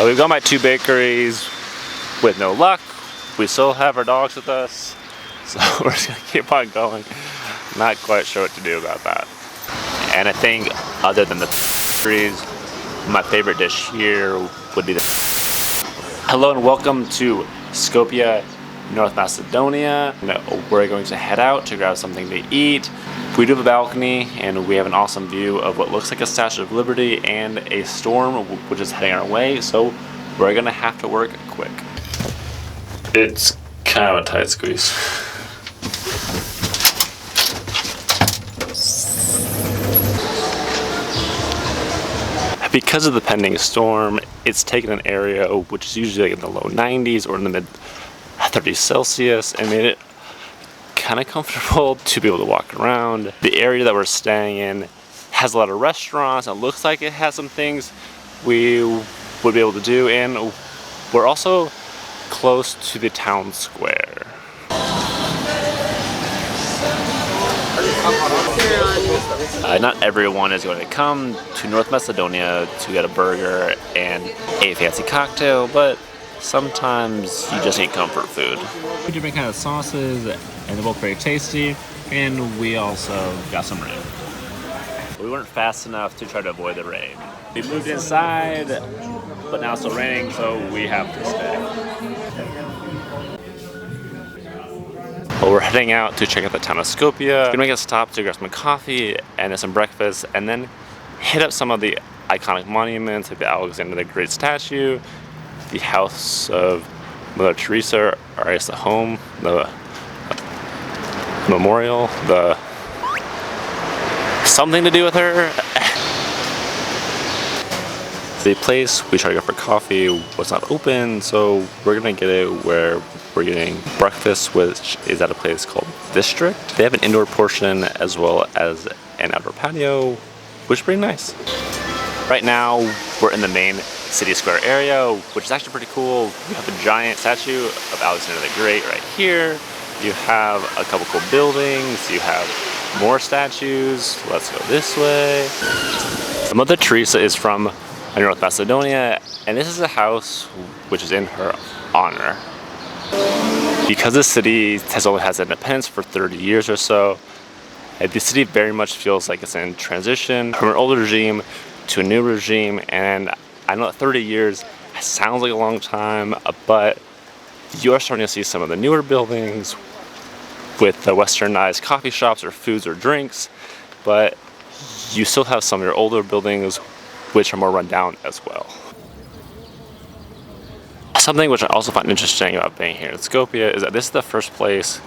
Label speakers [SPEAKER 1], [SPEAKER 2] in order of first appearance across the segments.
[SPEAKER 1] We've gone by 2 bakeries with no luck. We still have our dogs with us, so we're just gonna keep on going. Not quite sure what to do about that. And I think other than the pastries, my favorite dish here would be the... Hello and welcome to Skopje North Macedonia. We're going to head out to grab something to eat. We do have a balcony and we have an awesome view of what looks like a Statue of Liberty and a storm which is heading our way, so we're gonna have to work quick. It's kind of a tight squeeze. Because of the pending storm, it's taken an area which is usually in the low 90s or in the mid 30s Celsius and made it kind of comfortable to be able to walk around. The area that we're staying in has a lot of restaurants. It looks like it has some things we would be able to do, and we're also close to the town square. Not everyone is going to come to North Macedonia to get a burger and a fancy cocktail, but sometimes you just need comfort food. We different kind of sauces, and they're both very tasty, and we also got some rain. We weren't fast enough to try to avoid the rain. We moved inside, but now it's still raining, so we have to stay. Well, we're heading out to check out the town of Skopje. We're gonna make a stop to grab some coffee and then some breakfast, and then hit up some of the iconic monuments like the Alexander the Great statue, the house of Mother Teresa, or I guess the home, the memorial, the something to do with her. The place we tried to go for coffee was not open, so we're gonna get it where we're getting breakfast, which is at a place called District. They have an indoor portion as well as an outdoor patio, which is pretty nice. Right now, we're in the main city square area, which is actually pretty cool. You have a giant statue of Alexander the Great right here. You have a couple cool buildings. You have more statues. Let's go this way. Mother Teresa is from North Macedonia, and this is a house which is in her honor. Because the city has only had independence for 30 years or so, the city very much feels like it's in transition from an old regime to a new regime, and I know that 30 years sounds like a long time, but you are starting to see some of the newer buildings with the westernized coffee shops or foods or drinks, but you still have some of your older buildings which are more run down as well. Something which I also find interesting about being here in Skopje is that this is the first place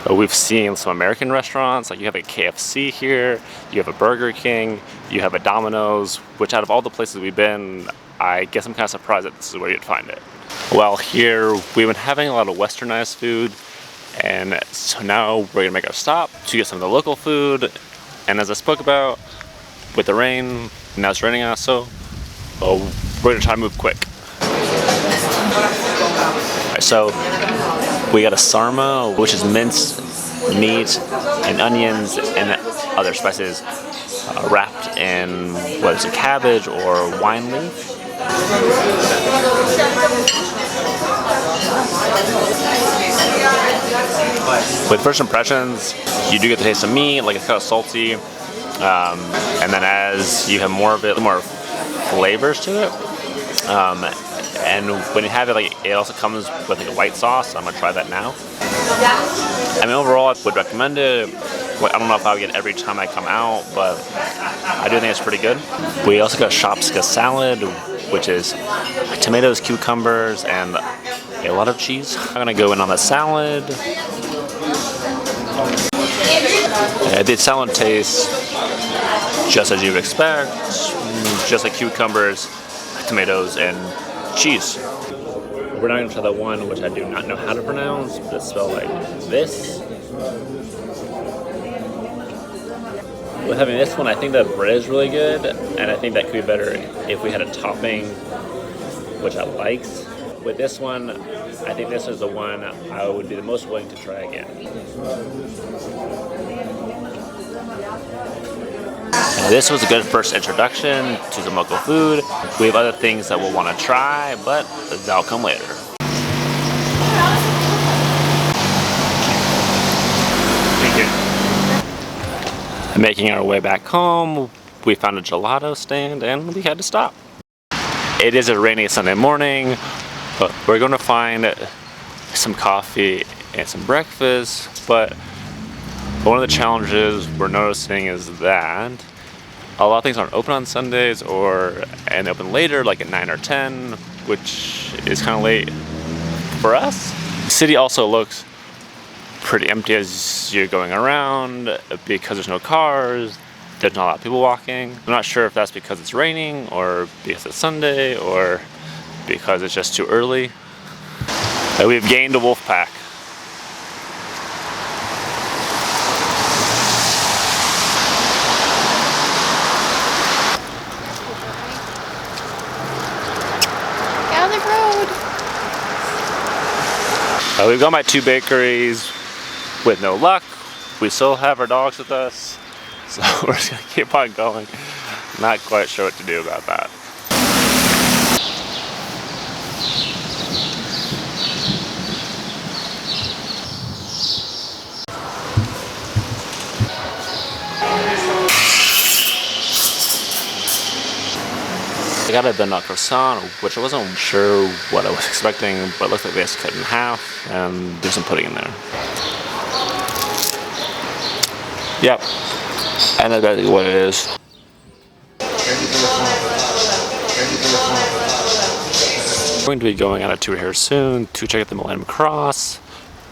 [SPEAKER 1] that we've seen some American restaurants. Like you have a KFC here, you have a Burger King, you have a Domino's, which out of all the places we've been, I guess I'm kind of surprised that this is where you'd find it. Well, here we've been having a lot of westernized food, and so now we're gonna make our stop to get some of the local food. And as I spoke about, with the rain, now it's raining out, so we're gonna try to move quick. So we got a sarma, which is minced meat and onions and other spices wrapped in whether it's a cabbage or wine leaf. With first impressions, you do get the taste of meat, like it's kind of salty, and then as you have more of it, more flavors to it. And when you have it, like it also comes with like a white sauce, so I'm gonna try that now. I mean, overall, I would recommend it. I don't know if I would get it every time I come out, but I do think it's pretty good. We also got shopska salad, which is tomatoes, cucumbers, and a lot of cheese. I'm gonna go in on the salad. The salad tastes just as you would expect, just like cucumbers, tomatoes, and cheese. We're not gonna try the one which I do not know how to pronounce, but it's spelled like this. With having this one, I think the bread is really good, and I think that could be better if we had a topping, which I liked. With this one, I think this is the one I would be the most willing to try again. This was a good first introduction to some local food. We have other things that we'll want to try, but that'll come later. Thank you. Making our way back home, we found a gelato stand and we had to stop. It is a rainy Sunday morning, but we're going to find some coffee and some breakfast, but one of the challenges we're noticing is that a lot of things aren't open on Sundays and open later, like at 9 or 10, which is kind of late for us. The city also looks pretty empty as you're going around because there's no cars, there's not a lot of people walking. I'm not sure if that's because it's raining or because it's Sunday or because it's just too early. We've gained a wolf pack.
[SPEAKER 2] Down the road.
[SPEAKER 1] We've gone by 2 bakeries with no luck. We still have our dogs with us, so we're just gonna keep on going. Not quite sure what to do about that. I got a donut croissant, which I wasn't sure what I was expecting, but it looks like they just cut it in half and there's some pudding in there. Yep, and that's basically what it is. We're going to be going on a tour here soon to check out the Millennium Cross,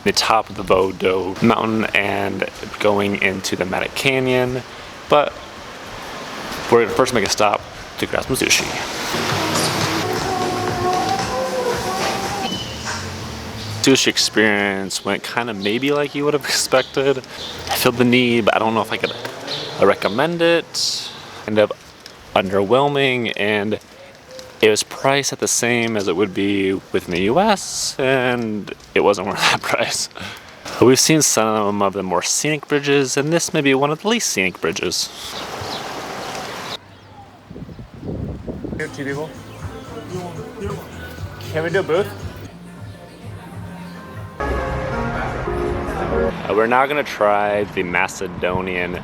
[SPEAKER 1] the top of the Vodo Mountain, and going into the Matic Canyon, but we're going to first make a stop to grab some sushi. Sushi experience went kind of maybe like you would have expected. I feel the need, but I don't know if I could recommend it. Ended up underwhelming, and it was priced at the same as it would be within the US, and it wasn't worth that price. We've seen some of the more scenic bridges, and this may be one of the least scenic bridges. Two people. Can we do a booth? We're now gonna try the Macedonian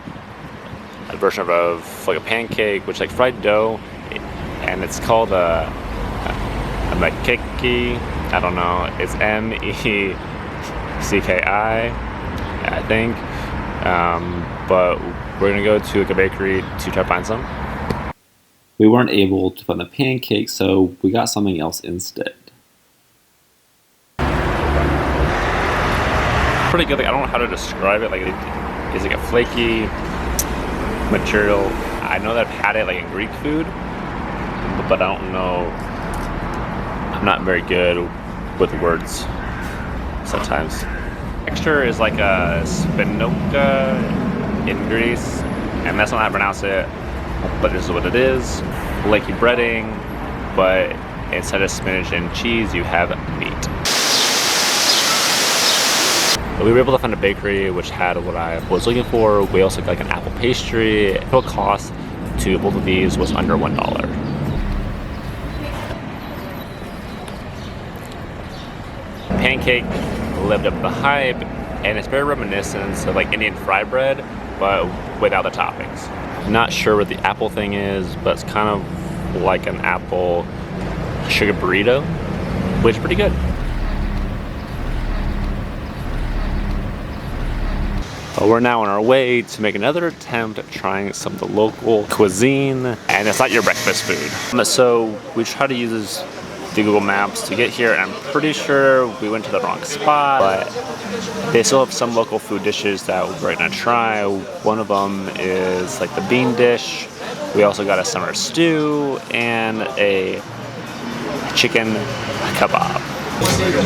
[SPEAKER 1] version of like a pancake, which is like fried dough, and it's called a mekiki. I don't know. It's MECKI, I think. But we're gonna go to like a bakery to try to find some.
[SPEAKER 3] We weren't able to find the pancake, so we got something else instead.
[SPEAKER 1] Pretty good. Like, I don't know how to describe it. Like, it's like a flaky material. I know that I've had it like in Greek food, but I don't know. I'm not very good with words sometimes. Texture is like a spinoka in Greece, and that's not how I pronounce it. But this is what it is. Flaky breading, but instead of spinach and cheese, you have meat. We were able to find a bakery which had what I was looking for. We also got like an apple pastry. The total cost to both of these was under $1. Pancake lived up to the hype, and it's very reminiscent of like Indian fried bread, but without the toppings. Not sure what the apple thing is, but it's kind of like an apple sugar burrito, which is pretty good. We're now on our way to make another attempt at trying some of the local cuisine, and it's not your breakfast food. So we try to use the Google Maps to get here, and I'm pretty sure we went to the wrong spot, but they still have some local food dishes that we're gonna try. One of them is like the bean dish. We also got a summer stew and a chicken kebab.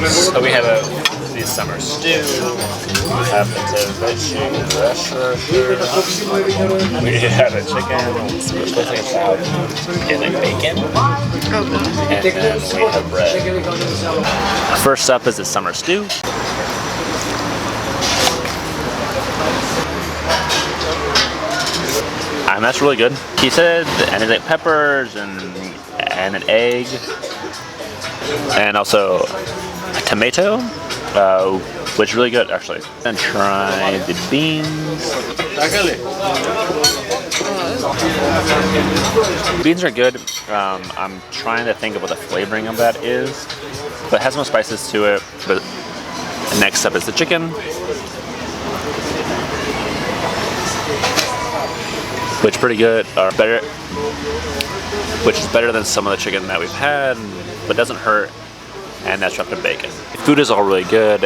[SPEAKER 1] So we have the summer stew, we have the veggie, we have a chicken, which looks like it's out in like bacon, and then we have bread. First up is the summer stew. and that's really good. He said, and it's like peppers and an egg, and also a tomato, which is really good actually. And try the beans. Beans are good. I'm trying to think of what the flavoring of that is, but it has some spices to it. But next up is the chicken, which is pretty good, or better, which is better than some of the chicken that we've had, but doesn't hurt. And that's wrapped in bacon. Food is all really good,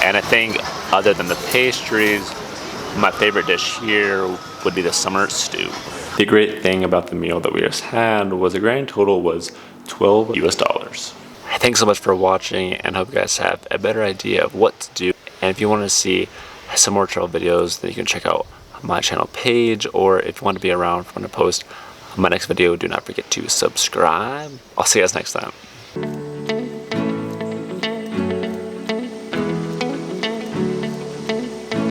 [SPEAKER 1] and I think other than the pastries, my favorite dish here would be the summer stew. The great thing about the meal that we just had was the grand total was $12 US. Thanks so much for watching, and hope you guys have a better idea of what to do. And if you want to see some more travel videos, then you can check out my channel page, or if you want to be around for when I post my next video, do not forget to subscribe. I'll see you guys next time.